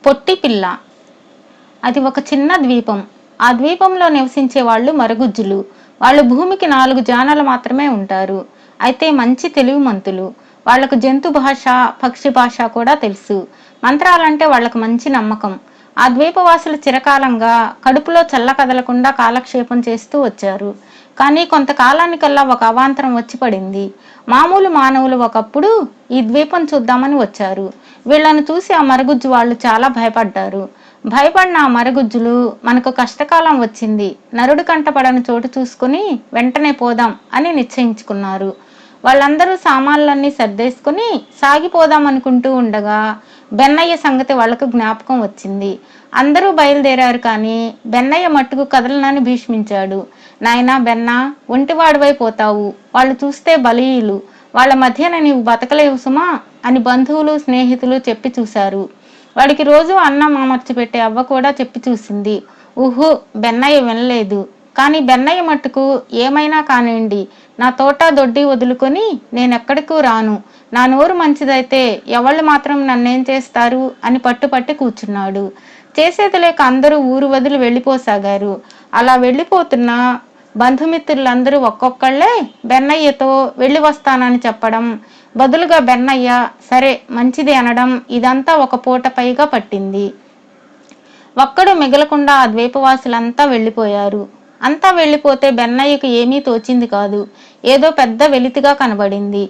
పొట్టి పిల్ల. అది ఒక చిన్న ద్వీపం. ఆ ద్వీపంలో నివసించే వాళ్ళు మరుగుజ్జులు. వాళ్ళు భూమికి 4 జానలు మాత్రమే ఉంటారు. అయితే మంచి తెలివిమంతులు. వాళ్లకు జంతు భాష, పక్షి భాష కూడా తెలుసు. మంత్రాలంటే వాళ్లకు మంచి నమ్మకం. ఆ ద్వీపవాసులు చిరకాలంగా కడుపులో చల్ల కదలకుండా కాలక్షేపం చేస్తూ వచ్చారు. కానీ కొంతకాలానికల్లా ఒక అవాంతరం వచ్చి పడింది. మామూలు మానవులు ఒకప్పుడు ఈ ద్వీపం చూద్దామని వచ్చారు. వీళ్లను చూసి ఆ మరుగుజ్జు వాళ్ళు చాలా భయపడ్డారు. భయపడిన ఆ మరుగుజ్జులు, మనకు కష్టకాలం వచ్చింది, నరుడు కంటపడని చోటు చూసుకుని వెంటనే పోదాం అని నిశ్చయించుకున్నారు. వాళ్ళందరూ సామాన్లన్నీ సర్దేసుకుని సాగిపోదాం అనుకుంటూ ఉండగా బెన్నయ్య సంగతి వాళ్లకు జ్ఞాపకం వచ్చింది. అందరూ బయలుదేరారు. కానీ బెన్నయ్య మట్టుకు కదలనని భీష్మించాడు. నాయనా బెన్నా, ఒంటివాడివై పోతావు, వాళ్ళు చూస్తే బలీయులు, వాళ్ళ మధ్యన నీవు బతకలేవు సుమా అని బంధువులు స్నేహితులు చెప్పి చూశారు. వాడికి రోజు అన్నం అమర్చి పెట్టే అవ్వ కూడా చెప్పి చూసింది. ఊహు, బెన్నయ్య వినలేదు. కానీ బెన్నయ్య మట్టుకు ఏమైనా కానివ్వండి, నా తోట దొడ్డి వదులుకొని నేనెక్కడికి రాను, నా నోరు మంచిదైతే ఎవళ్ళు మాత్రం నన్నేం చేస్తారు అని పట్టుపట్టి కూర్చున్నాడు. చేసేది లేక అందరూ ఊరు వదిలి వెళ్ళిపోసాగారు. అలా వెళ్ళిపోతున్న బంధుమిత్రులందరూ ఒక్కొక్కళ్ళే బెన్నయ్యతో వెళ్ళి వస్తానని చెప్పడం, బదులుగా బెన్నయ్య సరే మంచిది అనడం, ఇదంతా ఒక పూట పైగా పట్టింది. ఒక్కడు మిగలకుండా ఆ ద్వీపవాసులంతా వెళ్ళిపోయారు. అంతా వెళ్ళిపోతే బెన్నయ్యకు ఏమీ తోచింది కాదు. ఏదో పెద్ద వెలితిగా కనబడింది.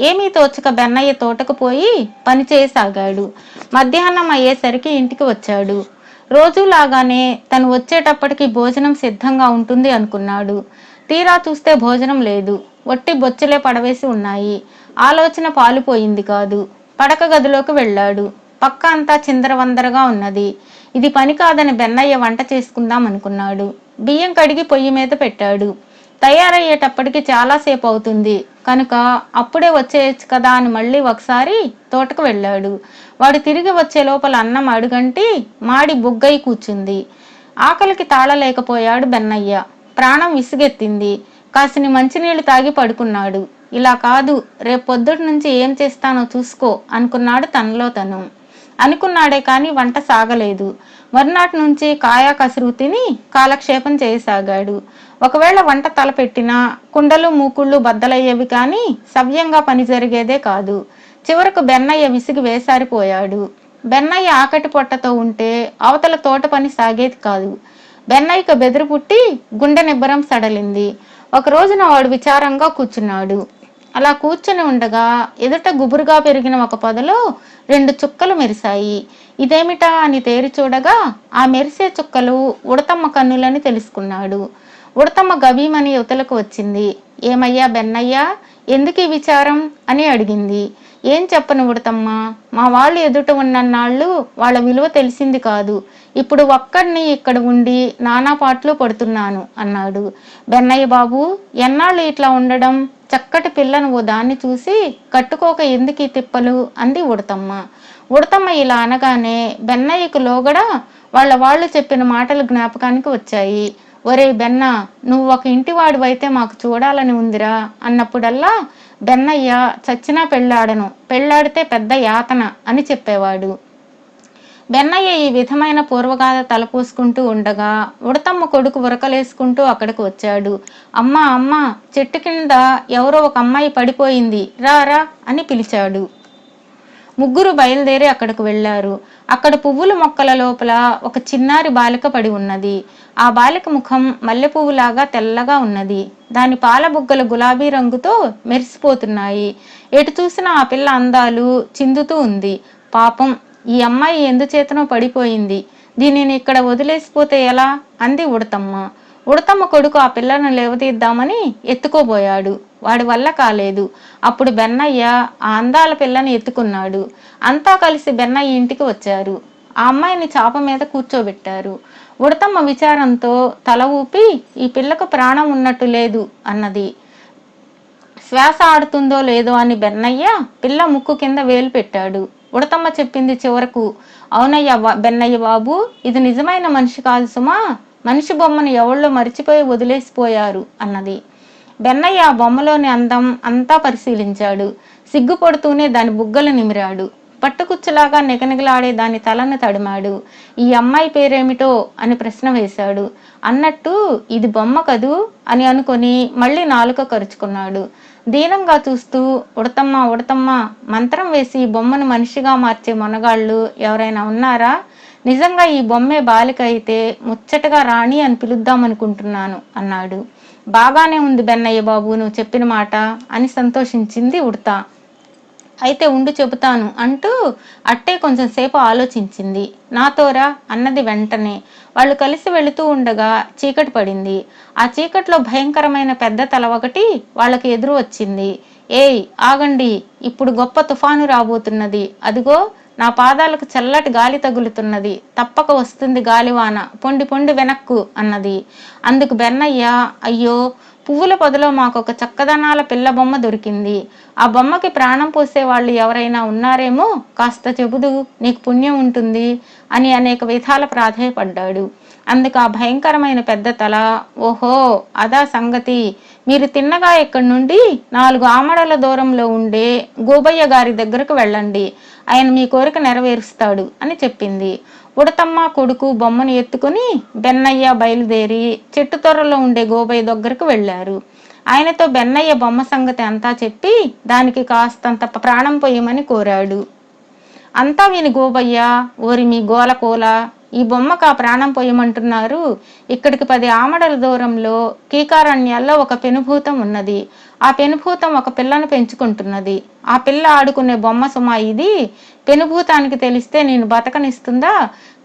ఏమీ తోచక బెన్నయ్య తోటకు పోయి పని చేయసాగాడు. మధ్యాహ్నం అయ్యేసరికి ఇంటికి వచ్చాడు. రోజులాగానే తను వచ్చేటప్పటికి భోజనం సిద్ధంగా ఉంటుంది అనుకున్నాడు. తీరా చూస్తే భోజనం లేదు. ఒట్టి బొచ్చులే పడవేసి ఉన్నాయి. ఆలోచన పాలుపోయింది కాదు. పడక గదిలోకి వెళ్ళాడు. పక్క అంతా చిందరవందరగా ఉన్నది. ఇది పని కాదని బెన్నయ్య వంట చేసుకుందాం అనుకున్నాడు. బియ్యం కడిగి పొయ్యి మీద పెట్టాడు. తయారయ్యేటప్పటికి చాలాసేపు అవుతుంది కనుక అప్పుడే వచ్చేయచ్చు కదా అని మళ్ళీ ఒకసారి తోటకు వెళ్ళాడు. వాడు తిరిగి వచ్చే లోపల అన్నం అడుగంటి మాడి బుగ్గై కూర్చుంది. ఆకలికి తాళలేకపోయాడు బెన్నయ్య. ప్రాణం విసుగెత్తింది. కాసిని మంచినీళ్లు తాగి పడుకున్నాడు. ఇలా కాదు, రేపు పొద్దుటి నుంచి ఏం చేస్తానో చూసుకో అనుకున్నాడు తనలో తను. అనుకున్నాడే కానీ వంట సాగలేదు. మరునాటి నుంచి కాయా కసురు తిని కాలక్షేపం చేయసాగాడు. ఒకవేళ వంట తలపెట్టినా కుండలు మూకుళ్ళు బద్దలయ్యేవి కానీ సవ్యంగా పని జరిగేదే కాదు. చివరకు బెన్నయ్య విసిగి వేసారిపోయాడు. బెన్నయ్య ఆకటి పొట్టతో ఉంటే అవతల తోట పని సాగేది కాదు. బెన్నయ్యకు బెదిరి పుట్టి గుండె నిబ్బరం సడలింది. ఒక రోజున వాడు విచారంగా కూర్చున్నాడు. అలా కూర్చుని ఉండగా ఎదుట గుబురుగా పెరిగిన ఒక పొదలో 2 చుక్కలు మెరిశాయి. ఇదేమిటా అని తేరి చూడగా ఆ మెరిసే చుక్కలు ఉడతమ్మ కన్నులని తెలుసుకున్నాడు. ఉడతమ్మ గభీమని యువతలకు వచ్చింది. ఏమయ్యా బెన్నయ్యా, ఎందుకు ఈ విచారం అని అడిగింది. ఏం చెప్పను ఉడతమ్మ, మా వాళ్ళు ఎదుట ఉన్నన్నాళ్ళు వాళ్ళ విలువ తెలిసింది కాదు. ఇప్పుడు ఒక్కడిని ఇక్కడ ఉండి నానా పాటలు పడుతున్నాను అన్నాడు. బెన్నయ్య బాబు, ఎన్నాళ్ళు ఇట్లా ఉండడం? చక్కటి పిల్లను ఓ దాన్ని చూసి కట్టుకోక ఎందుకు ఈ తిప్పలు అంది ఉడతమ్మ. ఉడతమ్మ ఇలా అనగానే బెన్నయ్యకు లోగడ వాళ్ళు చెప్పిన మాటలు జ్ఞాపకానికి వచ్చాయి. ఒరే బెన్న, నువ్వు ఒక ఇంటివాడివైతే మాకు చూడాలని ఉందిరా అన్నప్పుడల్లా బెన్నయ్య చచ్చినా పెళ్ళాడను, పెళ్ళాడితే పెద్ద యాతన అని చెప్పేవాడు. బెన్నయ్య ఈ విధమైన పూర్వగాథ తలపోసుకుంటూ ఉండగా ఉడతమ్మ కొడుకు ఉరకలేసుకుంటూ అక్కడికి వచ్చాడు. అమ్మా అమ్మా, చెట్టు కింద ఎవరో ఒక అమ్మాయి పడిపోయింది, రా రా అని పిలిచాడు. ముగ్గురు బయలుదేరి అక్కడికి వెళ్లారు. అక్కడ పువ్వుల మొక్కల లోపల ఒక చిన్నారి బాలిక పడి ఉన్నది. ఆ బాలిక ముఖం మల్లెపువ్వులాగా తెల్లగా ఉన్నది. దాని పాల బుగ్గలు గులాబీ రంగుతో మెరిసిపోతున్నాయి. ఎటు చూసినా ఆ పిల్ల అందాలు చిందుతూ ఉంది. పాపం, ఈ అమ్మాయి ఎందుచేతనో పడిపోయింది, దీనిని ఇక్కడ వదిలేసిపోతే ఎలా అంది ఉడతమ్మ. ఉడతమ్మ కొడుకు ఆ పిల్లను లేవదీద్దామని ఎత్తుకోబోయాడు. వాడి వల్ల కాలేదు. అప్పుడు బెన్నయ్య ఆ అందాల పిల్లని ఎత్తుకున్నాడు. అంతా కలిసి బెన్నయ్య ఇంటికి వచ్చారు. ఆ అమ్మాయిని చాప మీద కూర్చోబెట్టారు. ఉడతమ్మ విచారంతో తల ఊపి, ఈ పిల్లకు ప్రాణం ఉన్నట్టు లేదు అన్నది. శ్వాస ఆడుతుందో లేదో అని బెన్నయ్య పిల్ల ముక్కు కింద వేలు పెట్టాడు. ఉడతమ్మ చెప్పింది చివరకు, అవునయ్య బెన్నయ్య బాబు, ఇది నిజమైన మనిషి కాదు సుమా, మనిషి బొమ్మను ఎవళ్ళో మరిచిపోయి వదిలేసిపోయారు అన్నది. బెన్నయ్య ఆ బొమ్మలోని అందం అంతా పరిశీలించాడు. సిగ్గుపడుతూనే దాని బుగ్గలు నిమిరాడు. పట్టుకుచ్చులాగా నిగనిగలాడే దాని తలను తడిమాడు. ఈ అమ్మాయి పేరేమిటో అని ప్రశ్న వేశాడు. అన్నట్టు ఇది బొమ్మ కదూ అని అనుకొని మళ్ళీ నాలుక కరుచుకున్నాడు. దీనంగా చూస్తూ ఉడతమ్మ ఉడతమ్మ, మంత్రం వేసి బొమ్మను మనిషిగా మార్చే మొనగాళ్ళు ఎవరైనా ఉన్నారా? నిజంగా ఈ బొమ్మే బాలిక అయితే ముచ్చటగా రాణి అని పిలుద్దామనుకుంటున్నాను అన్నాడు. బాగానే ఉంది బెన్నయ్య బాబు, నువ్వు చెప్పిన మాట అని సంతోషించింది ఉడత. అయితే ఉండు చెబుతాను అంటూ అట్టే కొంచెం సేపు ఆలోచించింది. నాతోరా అన్నది వెంటనే. వాళ్ళు కలిసి వెళుతూ ఉండగా చీకటి పడింది. ఆ చీకట్లో భయంకరమైన పెద్ద తల ఒకటి వాళ్ళకి ఎదురు వచ్చింది. ఏయ్ ఆగండి, ఇప్పుడు గొప్ప తుఫాను రాబోతున్నది. అదిగో నా పాదాలకు చల్లటి గాలి తగులుతున్నది, తప్పక వస్తుంది గాలివాన, పొండి పొండి వెనక్కు అన్నది. అందుకు బెన్నయ్య, అయ్యో పువ్వుల పొదలో మాకొక చక్కదనాల పిల్ల బొమ్మ దొరికింది. ఆ బొమ్మకి ప్రాణం పోసే వాళ్ళు ఎవరైనా ఉన్నారేమో, కాస్త చెబుదు, నీకు పుణ్యం ఉంటుంది అని అనేక విధాల ప్రాధేయపడ్డాడు. అందుకు ఆ భయంకరమైన పెద్ద తల, ఓహో అదా సంగతి, మీరు తిన్నగా ఇక్కడి నుండి 4 ఆమడల దూరంలో ఉండే గోబయ్య గారి దగ్గరకు వెళ్ళండి, ఆయన మీ కోరిక నెరవేరుస్తాడు అని చెప్పింది. ఉడతమ్మ కొడుకు బొమ్మను ఎత్తుకుని బెన్నయ్య బయలుదేరి చెట్టు తొర్రలో ఉండే గోబయ్య దగ్గరకు వెళ్ళారు. ఆయనతో బెన్నయ్య బొమ్మ సంగతి అంతా చెప్పి దానికి కాస్తంత ప్రాణం పోయమని కోరాడు. అంతా విని గోబయ్య, ఓరి మీ గోలకోల, ఈ బొమ్మకు ఆ ప్రాణం పోయమంటున్నారు? ఇక్కడికి 10 ఆమడల దూరంలో కీకారణ్యాల్లో ఒక పెనుభూతం ఉన్నది. ఆ పెనుభూతం ఒక పిల్లను పెంచుకుంటున్నది. ఆ పిల్ల ఆడుకునే బొమ్మ సుమా ఇది. పెనుభూతానికి తెలిస్తే నేను బతకనిస్తుందా?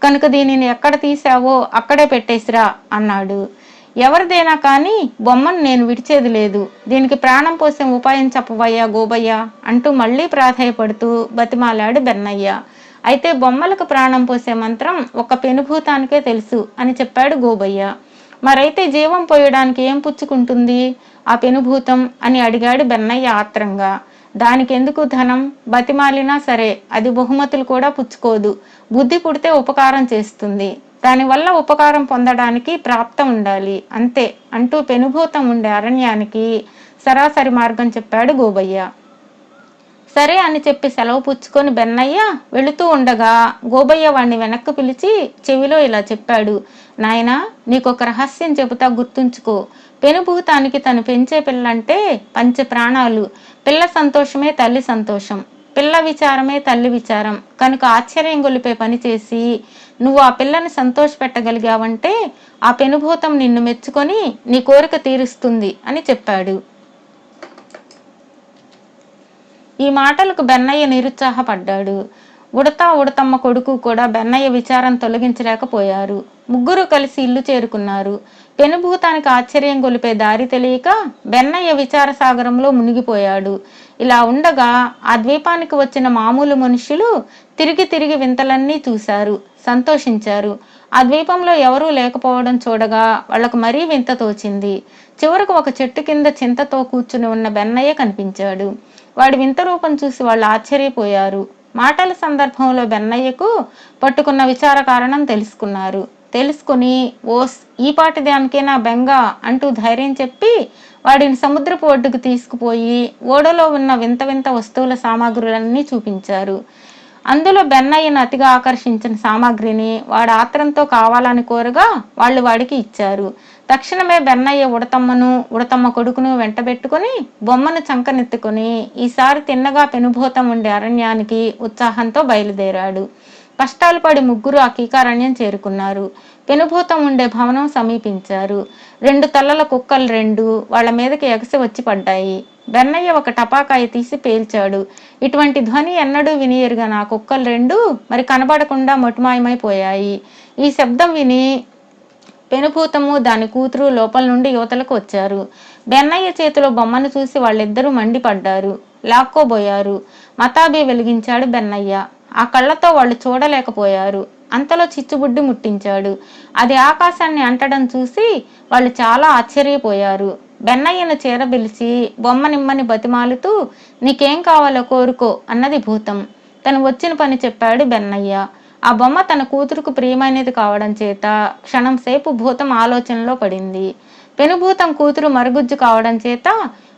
కనుక దీనిని ఎక్కడ తీసావో అక్కడే పెట్టేసిరా అన్నాడు. ఎవరిదైనా కానీ బొమ్మను నేను విడిచేది లేదు, దీనికి ప్రాణం పోసే ఉపాయం చెప్పవయ్యా గోబయ్య అంటూ మళ్ళీ ప్రాధేయపడుతూ బతిమాలాడు బెన్నయ్య. అయితే బొమ్మలకు ప్రాణం పోసే మంత్రం ఒక పెనుభూతానికే తెలుసు అని చెప్పాడు గోబయ్య. మరైతే జీవం పోయడానికి ఏం పుచ్చుకుంటుంది ఆ పెనుభూతం అని అడిగాడు బెన్నయ్య ఆత్రంగా. దానికెందుకు ధనం, బతిమాలినా సరే అది బహుమతులు కూడా పుచ్చుకోదు, బుద్ధి పుడితే ఉపకారం చేస్తుంది, దానివల్ల ఉపకారం పొందడానికి ప్రాప్తం ఉండాలి అంతే అంటూ పెనుభూతం ఉండే అరణ్యానికి సరాసరి మార్గం చెప్పాడు గోబయ్య. సరే అని చెప్పి సెలవు పుచ్చుకొని బెన్నయ్య వెళుతూ ఉండగా గోబయ్య వాణ్ణి వెనక్కు పిలిచి చెవిలో ఇలా చెప్పాడు. నాయనా, నీకొక రహస్యం చెబుతా, గుర్తుంచుకో. పెనుభూతానికి తను పెంచే పిల్లంటే పంచ ప్రాణాలు. పిల్ల సంతోషమే తల్లి సంతోషం, పిల్ల విచారమే తల్లి విచారం. కనుక ఆశ్చర్యం గొలిపే పని చేసి నువ్వు ఆ పిల్లని సంతోష పెట్టగలిగావంటే ఆ పెనుభూతం నిన్ను మెచ్చుకొని నీ కోరిక తీరుస్తుంది అని చెప్పాడు. ఈ మాటలకు బెన్నయ్య నిరుత్సాహపడ్డాడు. ఉడతమ్మ కొడుకు కూడా బెన్నయ్య విచారం తొలగించలేకపోయారు. ముగ్గురు కలిసి ఇల్లు చేరుకున్నారు. పెనుభూతానికి ఆశ్చర్యం గొలిపే దారి తెలియక బెన్నయ్య విచార సాగరంలో మునిగిపోయాడు. ఇలా ఉండగా ఆ ద్వీపానికి వచ్చిన మామూలు మనుష్యులు తిరిగి తిరిగి వింతలన్నీ చూశారు, సంతోషించారు. ఆ ద్వీపంలో ఎవరూ లేకపోవడం చూడగా వాళ్లకు మరీ వింత తోచింది. చివరకు ఒక చెట్టు కింద చింతతో కూర్చుని ఉన్న బెన్నయ్య కనిపించాడు. వాడి వింత రూపం చూసి వాళ్ళు ఆశ్చర్యపోయారు. మాటల సందర్భంలో బెన్నయ్యకు పట్టుకున్న విచార కారణం తెలుసుకుని ఓస్ ఈ పాటి దానికేనా బెంగ అంటూ ధైర్యం చెప్పి వాడిని సముద్రపు ఒడ్డుకు తీసుకుపోయి ఓడలో ఉన్న వింత వింత వస్తువుల సామాగ్రులన్నీ చూపించారు. అందులో బెన్నయ్యను అతిగా ఆకర్షించిన సామాగ్రిని వాడు ఆత్రంతో కావాలని కోరగా వాళ్ళు వాడికి ఇచ్చారు. తక్షణమే బెన్నయ్య ఉడతమ్మ కొడుకును వెంటబెట్టుకుని బొమ్మను చంకనెత్తుకుని ఈసారి తిన్నగా పెనుభూతం ఉండే అరణ్యానికి ఉత్సాహంతో బయలుదేరాడు. కష్టాలు పడి ముగ్గురు ఆ కీకారణ్యం చేరుకున్నారు. పెనుభూతం ఉండే భవనం సమీపించారు. 2 తలల కుక్కలు 2 వాళ్ళ మీదకి ఎగసి వచ్చి పడ్డాయి. బెన్నయ్య ఒక టపాకాయ తీసి పేల్చాడు. ఇటువంటి ధ్వని ఎన్నడూ వినియరుగా నా కుక్కలు 2 మరి కనబడకుండా మొటిమాయమైపోయాయి. ఈ శబ్దం విని పెనుభూతము దాని కూతురు లోపల నుండి యువతలకు వచ్చారు. బెన్నయ్య చేతిలో బొమ్మను చూసి వాళ్ళిద్దరూ మండిపడ్డారు, లాక్కోబోయారు. మతాబీ వెలిగించాడు బెన్నయ్య. ఆ కళ్ళతో వాళ్ళు చూడలేకపోయారు. అంతలో చిచ్చుబుడ్డి ముట్టించాడు. అది ఆకాశాన్ని అంటడం చూసి వాళ్ళు చాలా ఆశ్చర్యపోయారు. బెన్నయ్యను చీరబిలిచి బొమ్మనిమ్మని బతిమాలుతూ నీకేం కావాలో కోరుకో అన్నది భూతం. తను వచ్చిన పని చెప్పాడు బెన్నయ్య. ఆ బొమ్మ తన కూతురుకు ప్రియమైనది కావడం చేత క్షణం సేపు భూతం ఆలోచనలో పడింది. పెనుభూతం కూతురు మరుగుజ్జు కావడం చేత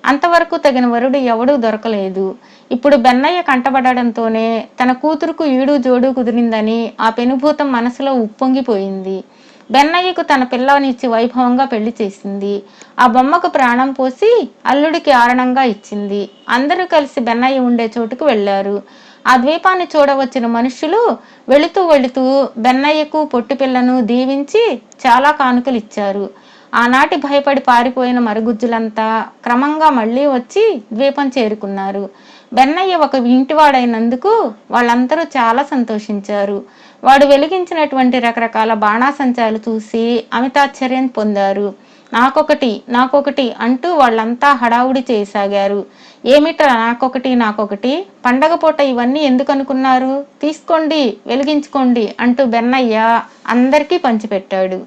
అంతవరకు తగిన వరుడు ఎవడూ దొరకలేదు. ఇప్పుడు బెన్నయ్య కంటబడడంతోనే తన కూతురుకు ఈడు జోడు కుదిరిందని ఆ పెనుభూతం మనసులో ఉప్పొంగిపోయింది. బెన్నయ్యకు తన పిల్లనిచ్చి వైభవంగా పెళ్లి చేసింది. ఆ బొమ్మకు ప్రాణం పోసి అల్లుడికి ఆరణంగా ఇచ్చింది. అందరూ కలిసి బెన్నయ్య ఉండే చోటుకు వెళ్లారు. ఆ ద్వీపాన్ని చూడవచ్చిన మనుష్యులు వెళుతూ వెళుతూ బెన్నయ్యకు పొట్టిపిల్లను దీవించి చాలా కానుకలు ఇచ్చారు. ఆనాటి భయపడి పారిపోయిన మరుగుజ్జులంతా క్రమంగా మళ్లీ వచ్చి ద్వీపం చేరుకున్నారు. బెన్నయ్య ఒక ఇంటివాడైనందుకు వాళ్ళందరూ చాలా సంతోషించారు. వాడు వెలిగించినటువంటి రకరకాల బాణాసంచాలు చూసి అమితాశ్చర్యం పొందారు. నాకొకటి నాకొకటి అంటూ వాళ్ళంతా హడావుడి చేయసాగారు. ఏమిట్రా నాకొకటి నాకొకటి, పండగ పూట ఇవన్నీ ఎందుకు అనుకున్నారు? తీసుకోండి, వెలిగించుకోండి అంటూ బెన్నయ్య అందరికీ పంచిపెట్టాడు.